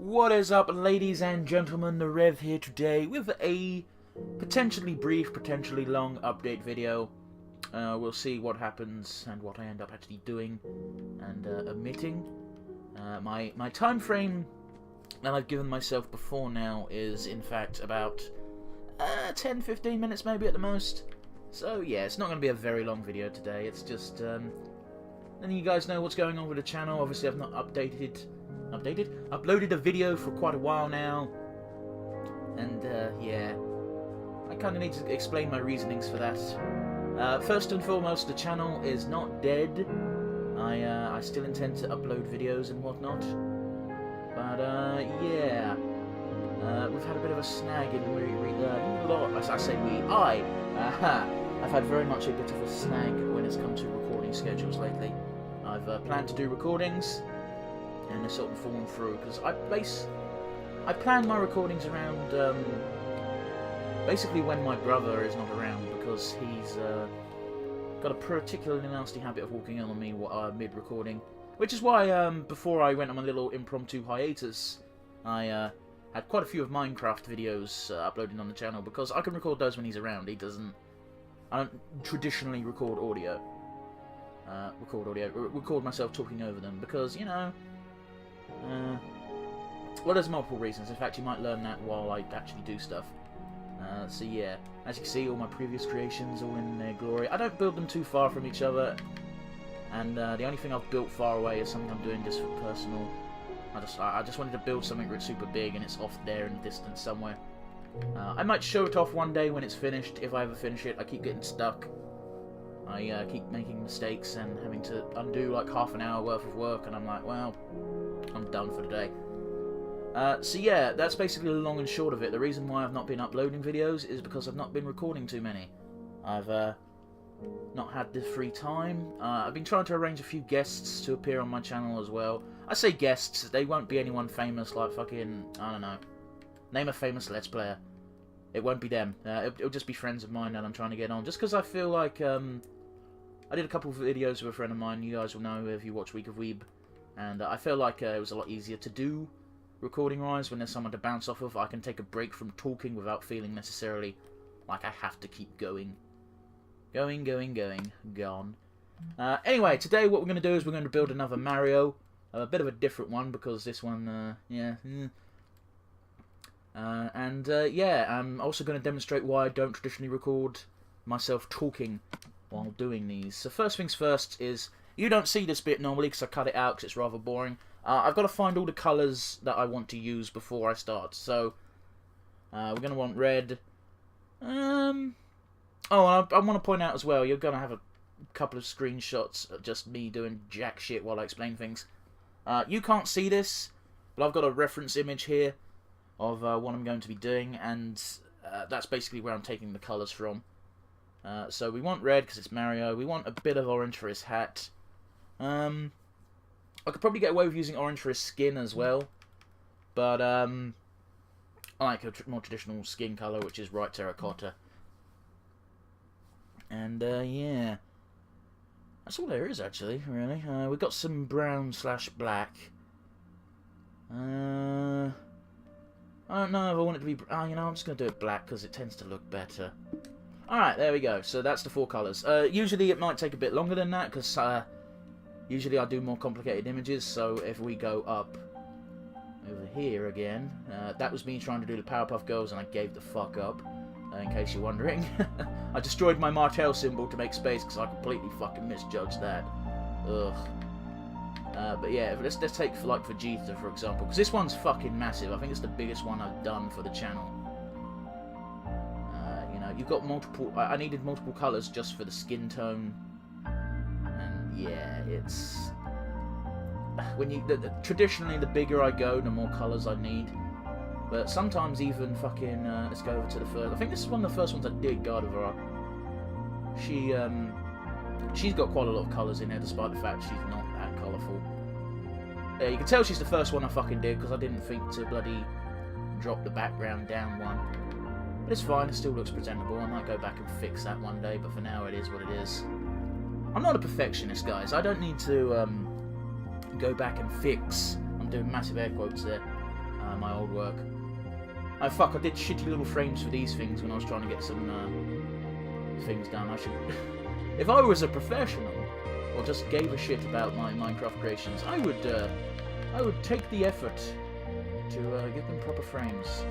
What is up, ladies and gentlemen? TheRev here today with a potentially brief, potentially long update video. We'll see what happens and what I end up actually doing and omitting. My time frame that I've given myself before now is in fact about 10-15 minutes maybe at the most. So yeah, it's not going to be a very long video today. It's just letting you guys know what's going on with the channel. Obviously I've not uploaded a video for quite a while now, and yeah, I kind of need to explain my reasonings for that. First and foremost, the channel is not dead. I still intend to upload videos and whatnot, but yeah, we've had a bit of a snag in I've had very much a bit of a snag when it's come to recording schedules lately. I've planned to do recordings, and it's sort of fallen through, because I plan my recordings around basically when my brother is not around, because he's got a particularly nasty habit of walking in on me mid-recording, which is why before I went on my little impromptu hiatus, I had quite a few of Minecraft videos uploaded on the channel, because I can record those when he's around. I don't traditionally record audio. Record myself talking over them, because, you know, well, there's multiple reasons. In fact, you might learn that while I actually do stuff. So yeah, as you can see, all my previous creations, all in their glory. I don't build them too far from each other, and the only thing I've built far away is something I'm doing just for personal. I just wanted to build something that's super big, and it's off there in the distance somewhere. I might show it off one day when it's finished, if I ever finish it. I keep getting stuck. I keep making mistakes and having to undo like half an hour worth of work, and I'm like, well, I'm done for the day. So yeah, that's basically the long and short of it. The reason why I've not been uploading videos is because I've not been recording too many. I've not had the free time. I've been trying to arrange a few guests to appear on my channel as well. I say guests, they won't be anyone famous like fucking, I don't know, name a famous Let's Player. It won't be them. It'll just be friends of mine that I'm trying to get on, just because I feel like I did a couple of videos with a friend of mine. You guys will know if you watch Week of Weeb, and I feel like it was a lot easier to do recording-wise when there's someone to bounce off of. I can take a break from talking without feeling necessarily like I have to keep going. Gone. Anyway, today what we're going to do is we're going to build another Mario. A bit of a different one, because this one, yeah. Yeah, I'm also going to demonstrate why I don't traditionally record myself talking while doing these. So first things first is, you don't see this bit normally because I cut it out because it's rather boring. I've got to find all the colours that I want to use before I start. So we're going to want red. Oh, I want to point out as well, you're going to have a couple of screenshots of just me doing jack shit while I explain things. You can't see this, but I've got a reference image here of what I'm going to be doing, and that's basically where I'm taking the colours from. So we want red because it's Mario. We want a bit of orange for his hat. I could probably get away with using orange for his skin as well, but I like a more traditional skin colour, which is bright terracotta. And yeah, that's all there is actually, really. We've got some brown/black. I don't know if I want it to be... you know, I'm just going to do it black because it tends to look better. Alright, there we go. So that's the four colours. Usually it might take a bit longer than that, because usually I do more complicated images. So if we go up over here again, that was me trying to do the Powerpuff Girls, and I gave the fuck up, in case you're wondering. I destroyed my Martel symbol to make space, because I completely fucking misjudged that. Ugh. But yeah, let's take for Vegeta, for example, because this one's fucking massive. I think it's the biggest one I've done for the channel. You know, you've got multiple... I needed multiple colours just for the skin tone. And yeah, it's... when you... traditionally, the bigger I go, the more colours I need. But sometimes even fucking... let's go over to the first... I think this is one of the first ones I did, Gardevoir. She's got quite a lot of colours in her, despite the fact she's not that colourful. Yeah, you can tell she's the first one I fucking did, because I didn't think to bloody drop the background down one. But it's fine, it still looks presentable. I might go back and fix that one day, but for now it is what it is. I'm not a perfectionist, guys. I don't need to go back and fix. I'm doing massive air quotes there. my old work. Oh fuck, I did shitty little frames for these things when I was trying to get some things done. I should... If I was a professional, or just gave a shit about my Minecraft creations, I would take the effort to give them proper frames.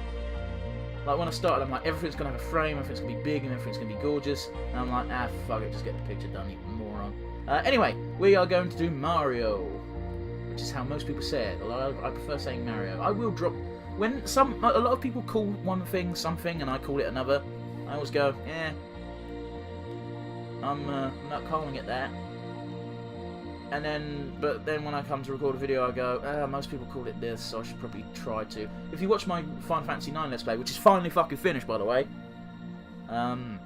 Like when I started, I'm like, everything's gonna have a frame, everything's gonna be big, and everything's gonna be gorgeous. And I'm like, ah, fuck it, just get the picture done, you moron. Anyway, we are going to do Mario, which is how most people say it. Although I prefer saying Mario. I will drop when a lot of people call one thing something, and I call it another. I always go, eh, I'm not calling it that. And then, but then when I come to record a video, I go, most people call it this, so I should probably try to. If you watch my Final Fantasy IX Let's Play, which is finally fucking finished, by the way,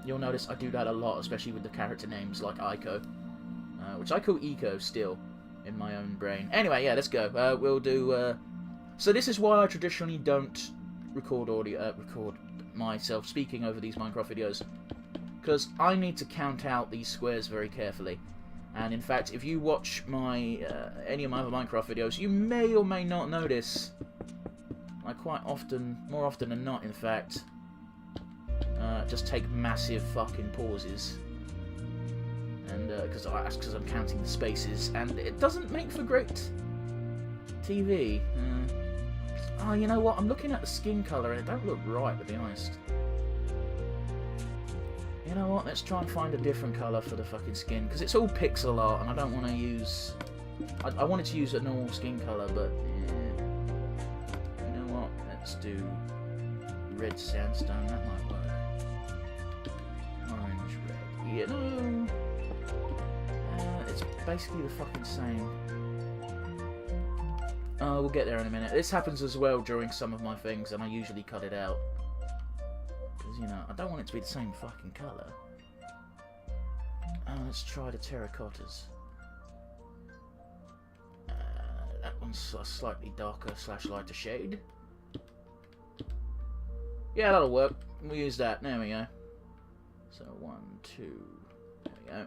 you'll notice I do that a lot, especially with the character names like Ico, which I call Eco still in my own brain. Anyway, yeah, let's go. We'll do. So this is why I traditionally don't record myself speaking over these Minecraft videos, because I need to count out these squares very carefully. And in fact, if you watch my any of my other Minecraft videos, you may or may not notice I quite often, more often than not, in fact, just take massive fucking pauses, and because I'm counting the spaces, and it doesn't make for great TV. Oh, you know what? I'm looking at the skin colour, and it don't look right, to be honest. You know what, let's try and find a different colour for the fucking skin, because it's all pixel art, and I don't want to use... I wanted to use a normal skin colour, but... You know what, let's do red sandstone, that might work. Orange, red, you know... it's basically the fucking same. We'll get there in a minute. This happens as well during some of my things, and I usually cut it out. You know, I don't want it to be the same fucking colour. Let's try the terracottas. That one's a slightly darker / lighter shade. Yeah, that'll work. We'll use that. There we go. So 1, 2. There we go.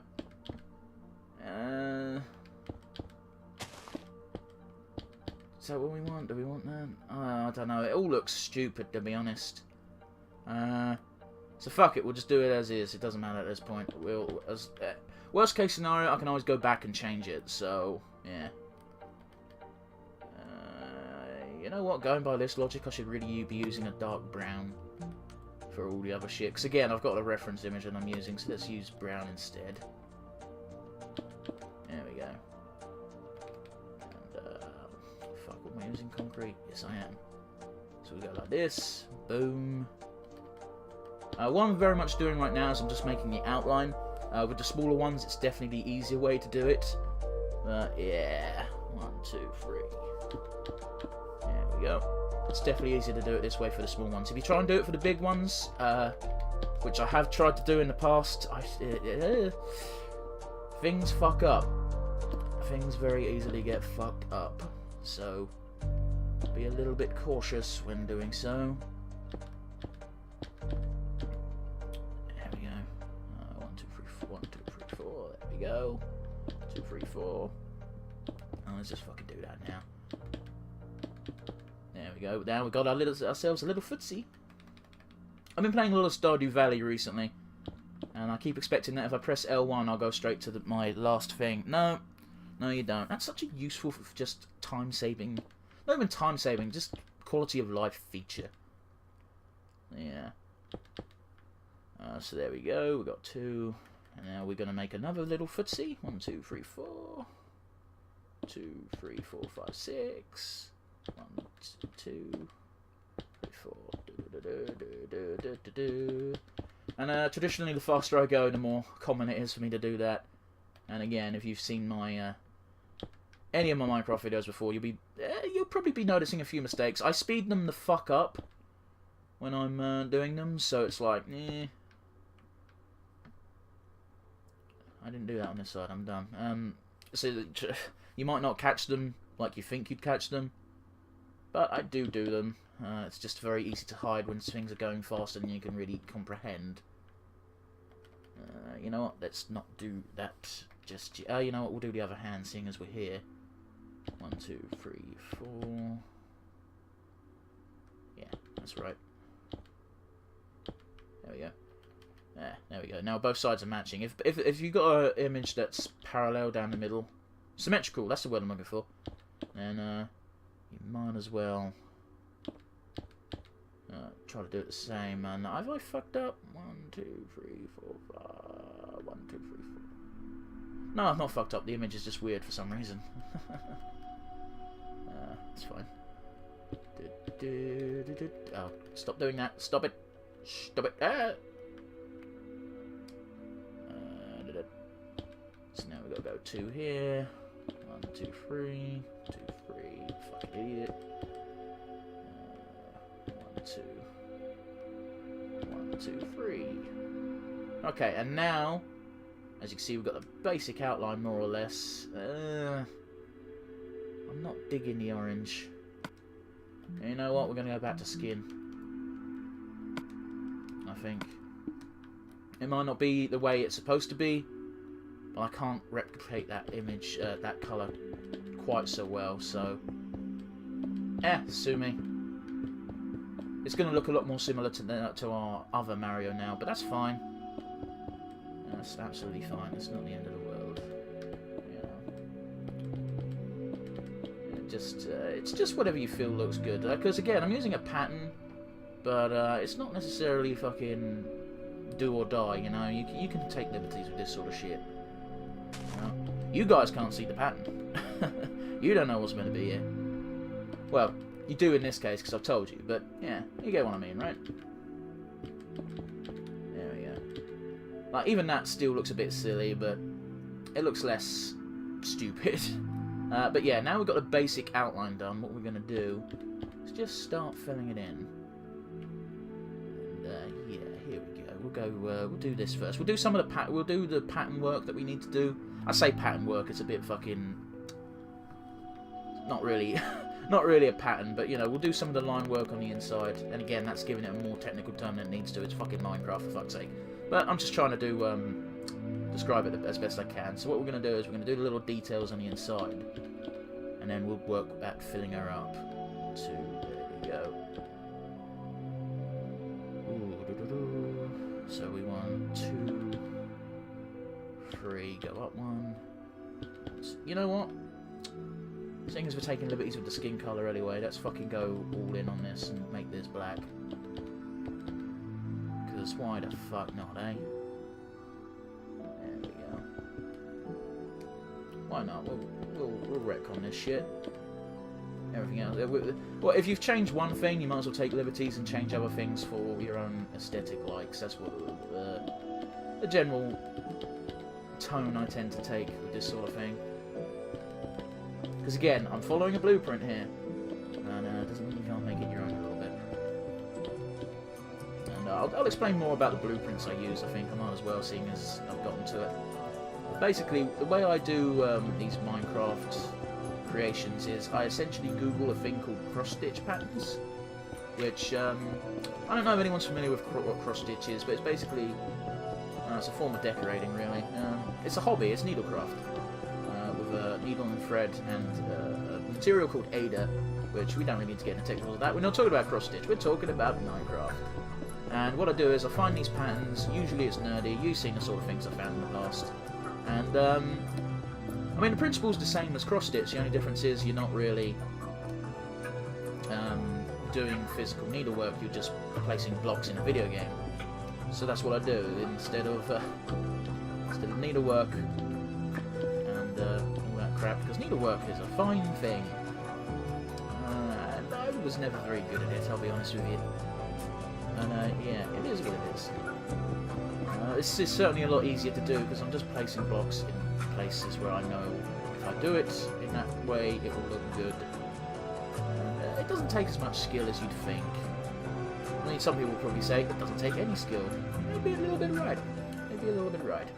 Is that what we want? Do we want that? I don't know. It all looks stupid, to be honest. So fuck it, we'll just do it as is. It doesn't matter at this point. Worst case scenario, I can always go back and change it. So yeah. You know what? Going by this logic, I should really be using a dark brown for all the other shit. Because again, I've got a reference image that I'm using, so let's use brown instead. There we go. And fuck, am I using concrete? Yes, I am. So we go like this. Boom. What I'm very much doing right now is I'm just making the outline. With the smaller ones, it's definitely the easier way to do it. Yeah. 1, 2, 3. There we go. It's definitely easier to do it this way for the small ones. If you try and do it for the big ones, which I have tried to do in the past, things fuck up. Things very easily get fucked up. So, be a little bit cautious when doing so. There we go. 1, 2, 3, 4. 1, 2, 3, 4. There we go. 2, 3, 4. Let's just fucking do that now. There we go. Now we've got ourselves a little footsie. I've been playing a lot of Stardew Valley recently, and I keep expecting that if I press L1, I'll go straight to my last thing. No, you don't. That's such a useful, just time-saving, not even time-saving, just quality of life feature. Yeah. So there we go. We've got 2, and now we're going to make another little footsie. 1, 2, 3, 4. 2, 3, 4, 5, 6. 1, 2, 3, 4. And traditionally, the faster I go, the more common it is for me to do that. And again, if you've seen my any of my Minecraft videos before, you'll probably be noticing a few mistakes. I speed them the fuck up when I'm doing them, so it's like, I didn't do that on this side. I'm done. So you might not catch them like you think you'd catch them, but I do them. It's just very easy to hide when things are going faster than you can really comprehend. You know what? Let's not do that just yet. You know what? We'll do the other hand, seeing as we're here. 1, 2, 3, 4. That's right. There we go. Yeah, there we go. Now both sides are matching. If you've got an image that's parallel down the middle, symmetrical, that's the word I'm looking for, then you might as well try to do it the same. And have I fucked up? 1, 2, 3, 4, 5. 1, 2, 3, 4. No, I've not fucked up. The image is just weird for some reason. It's fine. Oh, stop doing that. Stop it. Stop it. So now we've got to go 2 here. 1, 2, 3. 2, 3. Fucking idiot. 1, 2. 1, 2, 3. Okay, and now, as you can see, we've got the basic outline more or less. I'm not digging the orange. You know what? We're going to go back to skin. I think. It might not be the way it's supposed to be, but I can't replicate that image, that colour, quite so well, so... sue me. It's going to look a lot more similar to our other Mario now, but that's fine. That's absolutely fine. It's not the end of the world. It's just whatever you feel looks good. Because again, I'm using a pattern, but it's not necessarily fucking do or die. You know, you can take liberties with this sort of shit. You guys can't see the pattern. You don't know what's going to be here. Well, you do in this case because I've told you. But yeah, you get what I mean, right? There we go. Like even that still looks a bit silly, but it looks less stupid. But yeah, now we've got the basic outline done, what we're going to do is just start filling it in. And yeah, here we go. We'll do this first. We'll do some of the we'll do the pattern work that we need to do. I say pattern work, it's a bit fucking not really not really a pattern, but you know, we'll do some of the line work on the inside. And again, that's giving it a more technical term than it needs to. It's fucking Minecraft, for fuck's sake. But I'm just trying to do describe it as best I can. So what we're going to do is we're going to do the little details on the inside, and then we'll work at filling her up. So there we go. So we want 2, 3, go up 1. You know what? Seeing as we're taking liberties with the skin colour anyway, let's fucking go all in on this and make this black. Because why the fuck not, eh? There we go. Why not? We'll wreck on this shit. Everything else. Well, if you've changed one thing, you might as well take liberties and change other things for your own aesthetic likes. That's what the general tone I tend to take with this sort of thing. Because again, I'm following a blueprint here, and it doesn't mean you can't make it your own a little bit. And I'll explain more about the blueprints I use. I think I might as well, seeing as I've gotten to it. Basically, the way I do these Minecraft creations is I essentially Google a thing called cross-stitch patterns, which I don't know if anyone's familiar with what cross-stitch is, but it's basically it's a form of decorating, really. It's a hobby. It's needlecraft with a needle and thread and a material called Ada, which we don't really need to get into technicals of that. We're not talking about cross-stitch. We're talking about Minecraft. And what I do is I find these patterns. Usually it's nerdy. You've seen the sort of things I've found in the past. And I mean, the principle's the same as cross-stitch. The only difference is you're not really doing physical needlework. You're just placing blocks in a video game. So that's what I do instead of needlework and all that crap. Because needlework is a fine thing, and I was never very good at it. I'll be honest with you. And yeah, it is what it is. This is certainly a lot easier to do because I'm just placing blocks in places where I know if I do it in that way, it will look good. And, it doesn't take as much skill as you'd think. I mean, some people will probably say it doesn't take any skill. Maybe a little bit right. Maybe a little bit right.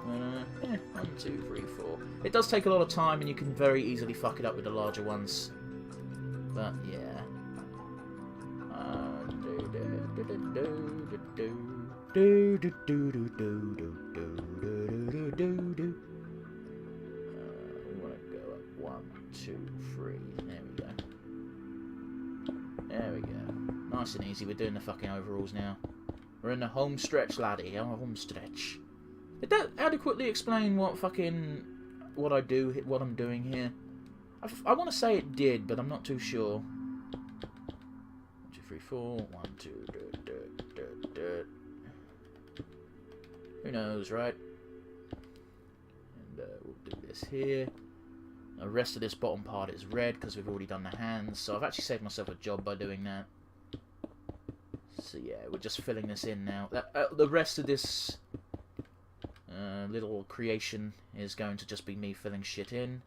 1, 2, 3, 4. It does take a lot of time, and you can very easily fuck it up with the larger ones. But yeah. We want to go up 1, 2, 3. There we go. There we go. Nice nice and easy. We're doing the fucking overalls now. We're in the home stretch, laddie. Our home stretch. Did that adequately explain what I do, what I'm doing here? I want to say it did, but I'm not too sure. 1, 2, 3, 4. 1, 2. Who knows, right? And we'll do this here. The rest of this bottom part is red because we've already done the hands. So I've actually saved myself a job by doing that. So yeah, we're just filling this in now. The rest of this little creation is going to just be me filling shit in.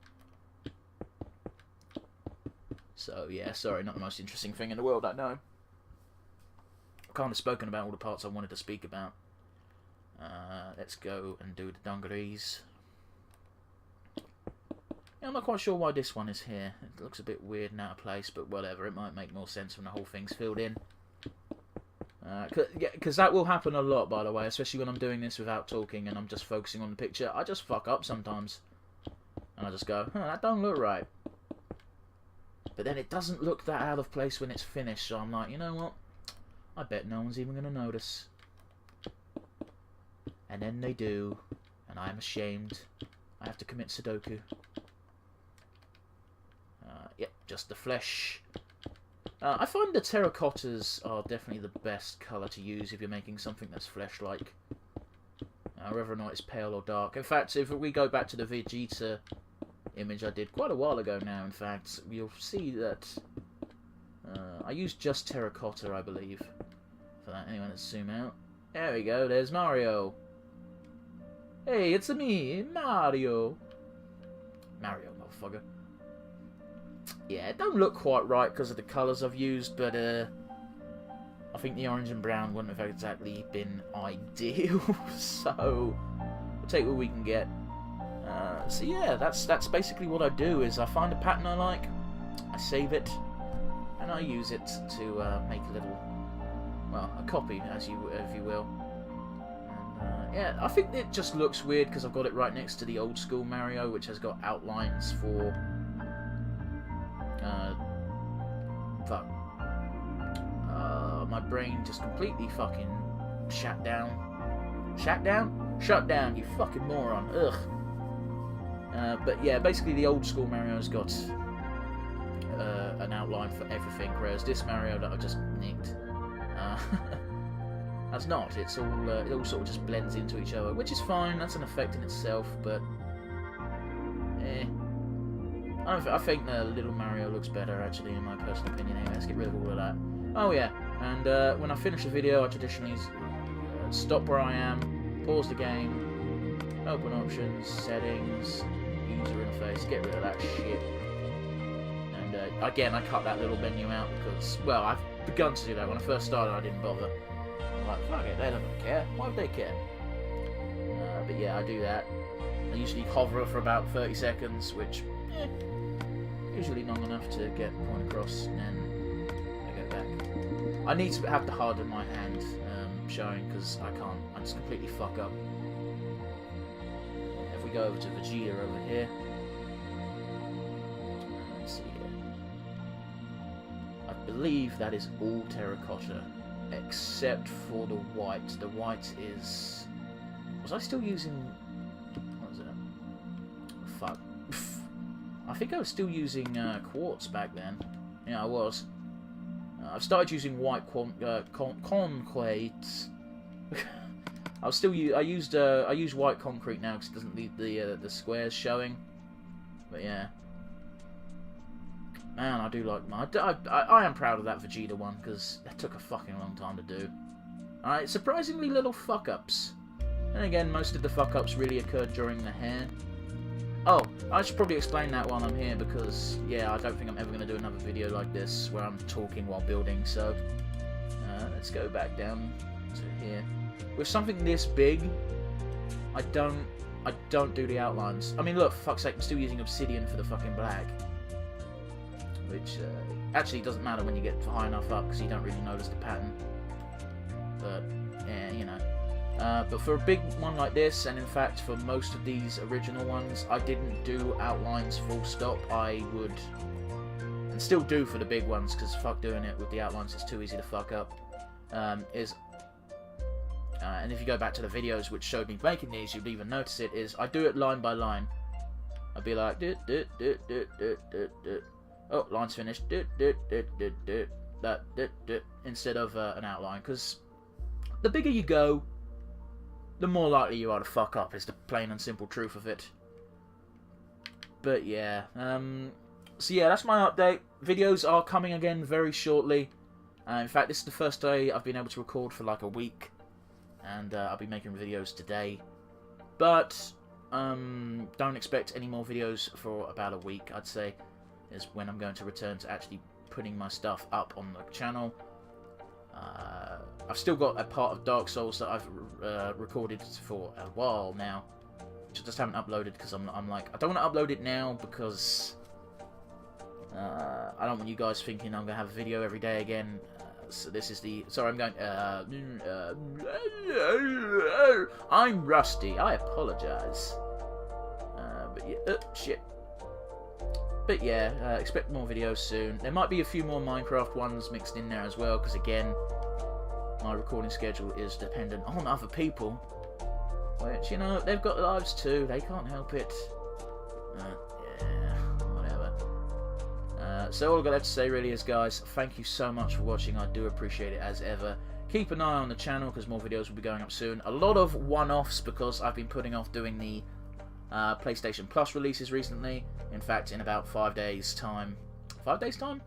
So yeah, sorry, not the most interesting thing in the world, I know. I've kind of spoken about all the parts I wanted to speak about. Let's go and do the dungarees. Yeah, I'm not quite sure why this one is here. It looks a bit weird and out of place, but whatever. It might make more sense when the whole thing's filled in. Because that will happen a lot, by the way, especially when I'm doing this without talking and I'm just focusing on the picture. I just fuck up sometimes. And I just go, that don't look right. But then it doesn't look that out of place when it's finished, so I'm like, you know what? I bet no one's even going to notice. And then they do, and I'm ashamed. I have to commit Sudoku. Yep, just the flesh. I find the terracottas are definitely the best colour to use if you're making something that's flesh-like. Whether or not it's pale or dark. In fact, if we go back to the Vegeta image I did quite a while ago now, in fact, you'll see that I used just terracotta, I believe, for that. Anyway, let's zoom out. There we go, there's Mario. Hey, it's me, Mario. Mario, motherfucker. Yeah, it don't look quite right because of the colours I've used, but I think the orange and brown wouldn't have exactly been ideal, so we'll take what we can get. So yeah, that's basically what I do, is I find a pattern I like, I save it, and I use it to make a little, well, a copy, if you will. And yeah, I think it just looks weird because I've got it right next to the old school Mario, which has got outlines for fuck. My brain just completely fucking shut down. Shut down? Shut down, you fucking moron. Ugh. But yeah, basically the old school Mario's got an outline for everything, whereas this Mario that I just nicked has not. It's all it all sort of just blends into each other, which is fine. That's an effect in itself, but I think the little Mario looks better, actually, in my personal opinion. Anyway, let's get rid of all of that. Oh yeah, and when I finish a video, I traditionally stop where I am, pause the game, open options, settings, user interface, get rid of that shit. And again, I cut that little menu out because, well, I've begun to do that. When I first started, I didn't bother. I'm like, fuck it, they don't care. Why would they care? But yeah, I do that. I usually hover for about 30 seconds, which, usually long enough to get the point across, and then I go back. I need to have the hard in my hand showing, because I can't. I just completely fuck up. If we go over to Vegeta over here, let's see here. I believe that is all terracotta, except for the white. The white is. Was I still using? What was it? Fuck. I think I was still using quartz back then. Yeah, I was. I've started using white concrete. I use white concrete now because it doesn't leave the squares showing. But yeah, man, I do like I am proud of that Vegeta one because it took a fucking long time to do. Alright, surprisingly little fuck ups. And again, most of the fuck ups really occurred during the hair. Oh, I should probably explain that while I'm here because, yeah, I don't think I'm ever going to do another video like this where I'm talking while building, so let's go back down to here. With something this big, I don't do the outlines. I mean, look, for fuck's sake, I'm still using obsidian for the fucking black. Which, actually doesn't matter when you get high enough up because you don't really notice the pattern. But, yeah, you know. But for a big one like this, and in fact for most of these original ones, I didn't do outlines full stop. I would and still do for the big ones, because fuck doing it with the outlines, it's too easy to fuck up, and if you go back to the videos which showed me making these, you'd even notice it, is I do it line by line. I'd be like, oh, line's finished, instead of an outline, because the bigger you go, the more likely you are to fuck up, is the plain and simple truth of it. But yeah, so yeah, that's my update. Videos are coming again very shortly. In fact, this is the first day I've been able to record for like a week, and I'll be making videos today. But don't expect any more videos for about a week, I'd say, is when I'm going to return to actually putting my stuff up on the channel. I've still got a part of Dark Souls that I've recorded for a while now, which I just haven't uploaded because I'm like, I don't want to upload it now because I don't want you guys thinking I'm going to have a video every day again. So this is the... Sorry, I'm going... I'm rusty. I apologise. But yeah... shit. But yeah, expect more videos soon. There might be a few more Minecraft ones mixed in there as well, because again, my recording schedule is dependent on other people. Which, you know, they've got lives too. They can't help it. Yeah, whatever. So all I've got left to say really is, guys, thank you so much for watching. I do appreciate it as ever. Keep an eye on the channel because more videos will be going up soon. A lot of one-offs because I've been putting off doing the PlayStation Plus releases recently. In fact, in about 5 days' time. 5 days' time?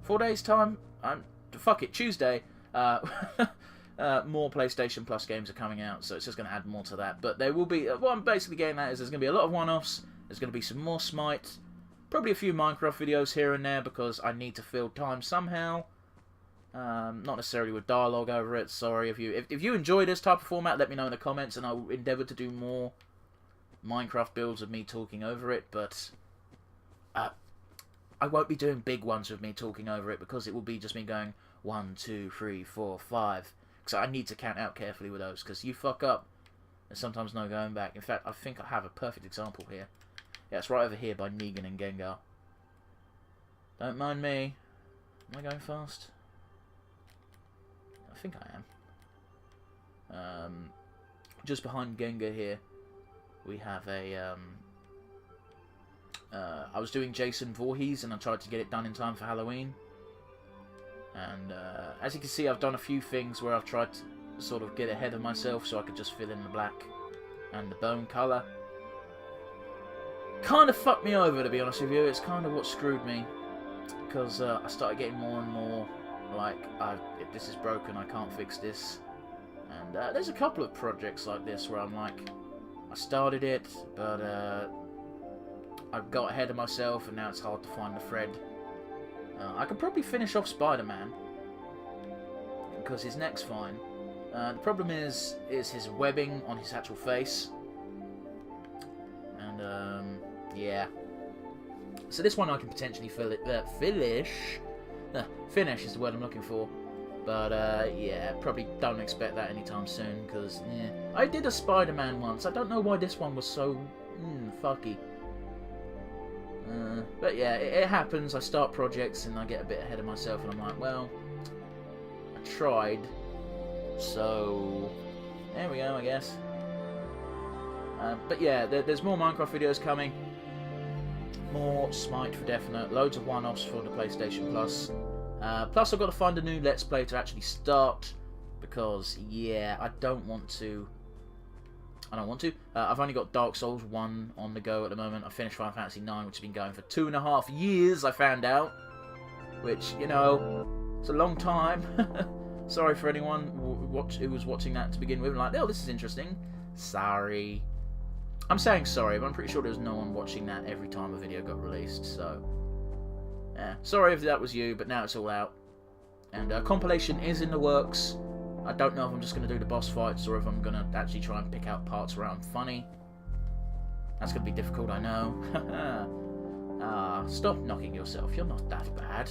4 days' time? Fuck it, Tuesday. More PlayStation Plus games are coming out, so it's just going to add more to that. But there will be... what I'm basically getting at is there's going to be a lot of one-offs. There's going to be some more Smite. Probably a few Minecraft videos here and there because I need to fill time somehow. Not necessarily with dialogue over it. Sorry if you enjoy this type of format, let me know in the comments, and I'll endeavour to do more Minecraft builds of me talking over it. But I won't be doing big ones with me talking over it because it will be just me going 1, 2, 3, 4, 5. Because I need to count out carefully with those. Because you fuck up, there's sometimes no going back. In fact, I think I have a perfect example here. Yeah, it's right over here by Negan and Gengar. Don't mind me. Am I going fast? I think I am. Just behind Gengar here, we have a... I was doing Jason Voorhees, and I tried to get it done in time for Halloween. And as you can see, I've done a few things where I've tried to sort of get ahead of myself so I could just fill in the black and the bone colour. Kind of fucked me over, to be honest with you. It's kind of what screwed me. Because I started getting more and more like, if this is broken, I can't fix this. And there's a couple of projects like this where I'm like, I started it, but I got ahead of myself and now it's hard to find the thread. I could probably finish off Spider-Man because his neck's fine. The problem is his webbing on his actual face. And yeah. So this one I can potentially finish is the word I'm looking for. But yeah, probably don't expect that anytime soon because yeah. I did a Spider-Man once. I don't know why this one was so fucky. But yeah, it happens. I start projects and I get a bit ahead of myself and I'm like, well, I tried. So there we go, I guess. But yeah, there's more Minecraft videos coming. More Smite for definite. Loads of one-offs for the PlayStation Plus. Plus I've got to find a new Let's Play to actually start. Because, yeah, I don't want to. I've only got Dark Souls 1 on the go at the moment. I finished Final Fantasy 9, which has been going for 2.5 years, I found out. Which, you know, it's a long time. Sorry for anyone who was watching that to begin with. Like, oh, this is interesting. Sorry. I'm saying sorry, but I'm pretty sure there's no one watching that every time a video got released, so... yeah. Sorry if that was you, but now it's all out. And compilation is in the works. I don't know if I'm just going to do the boss fights or if I'm going to actually try and pick out parts where I'm funny. That's going to be difficult, I know. Stop knocking yourself. You're not that bad.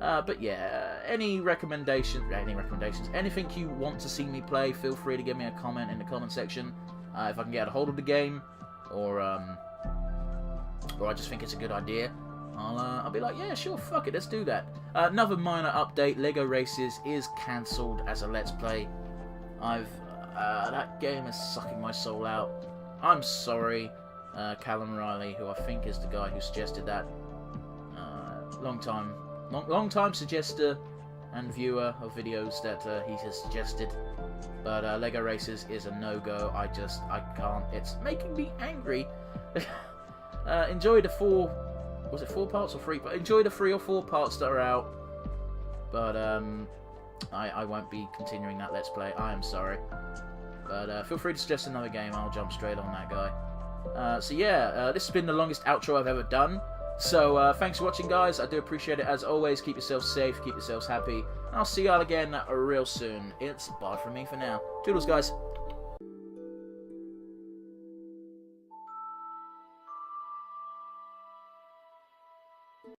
But yeah, any recommendations, anything you want to see me play, feel free to give me a comment in the comment section. If I can get a hold of the game, or I just think it's a good idea, I'll be like, yeah, sure, fuck it, let's do that. Another minor update: Lego Races is cancelled as a Let's Play. That game is sucking my soul out. I'm sorry, Callum Riley, who I think is the guy who suggested that. Long time suggester and viewer of videos that he has suggested. But Lego Races is a no-go. I can't. It's making me angry. Enjoy the four parts or three? Enjoy the 3 or 4 parts that are out. But I won't be continuing that Let's Play. I am sorry. But feel free to suggest another game. I'll jump straight on that guy. So yeah, this has been the longest outro I've ever done. So thanks for watching, guys. I do appreciate it. As always, keep yourselves safe, keep yourselves happy. And I'll see y'all again real soon. It's bye from me for now. Toodles, guys.